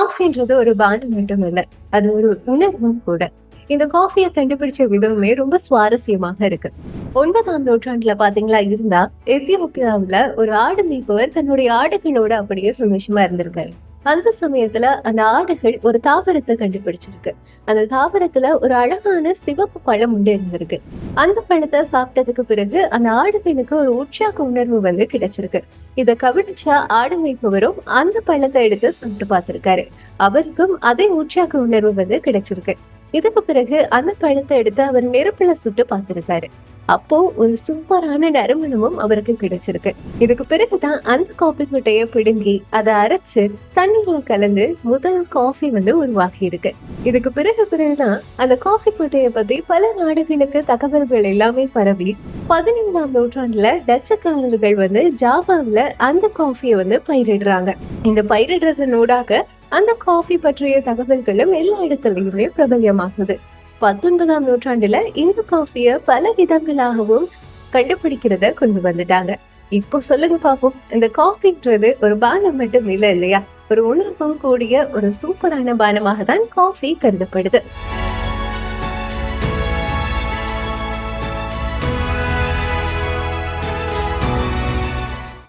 காஃபின்றது ஒரு பானம் மட்டும் இல்ல. அது ஒரு உணர்வும் கூட. இந்த காஃபிய கண்டுபிடிச்ச விதமே ரொம்ப சுவாரஸ்யமாக இருக்கு. 9ஆம் நூற்றாண்டுல பாத்தீங்களா இருந்தா, எத்தியோப்பியாவுல ஒரு ஆடு மேய்ப்பவர் தன்னுடைய ஆடுகளோட அப்படியே சந்தோஷமா இருந்திருக்காரு. அந்த சமயத்துல அந்த ஆடுகள் ஒரு தாவரத்தை கண்டுபிடிச்சிருக்கு. அந்த தாவரத்துல ஒரு அழகான சிவப்பு பழம் உண்டு இருந்திருக்கு. அந்த பழத்தை சாப்பிட்டதுக்கு பிறகு அந்த ஆடுகளுக்கு ஒரு உற்சாக உணர்வு கிடைச்சிருக்கு. இத கவனிச்ச ஆடு மேய்ப்பவரும் அந்த பழத்தை எடுத்து சாப்பிட்டு பார்த்திருக்காரு. அவருக்கும் அதே உற்சாக உணர்வு கிடைச்சிருக்கு. இதுக்கு பிறகு அந்த பழத்தை எடுத்து அவர் நெருப்புல சுட்டு பார்த்திருக்காரு. அப்போ ஒரு சூப்பரான நறுமணமும் அவருக்கு கிடைச்சிருக்கு. இதுக்கு பிறகுதான் அந்த காபி கொட்டைய பிடுங்கி அதை அரைச்சு தண்ணீர்ல கலந்து முதல் காஃபி உருவாகி இருக்கு. இதுக்கு பிறகுதான் அந்த காஃபி கொட்டைய பத்தி பல நாடுகளுக்கு தகவல்கள் எல்லாமே பரவி 15ஆம் நூற்றாண்டுல டச்சுக்காரர்கள் ஜாவாவில அந்த காஃபியை பயிரிடுறாங்க. இந்த பயிரிடுறதனூடாக அந்த காஃபி பற்றிய தகவல்களும் எல்லா இடத்துலயுமே பிரபல்யமாகுது. 19ஆம் நூற்றாண்டுல இந்த காஃபிய பல விதங்களாகவும் கண்டுபிடிக்கிறத கொண்டு வந்துட்டாங்க. இப்போ சொல்லுங்க பாப்போம், இந்த காஃபின்றது ஒரு பானம் மட்டும் இல்ல இல்லையா? ஒரு உணர்வும் கூடிய ஒரு சூப்பரான பானமாக தான் காஃபி கருதப்படுது.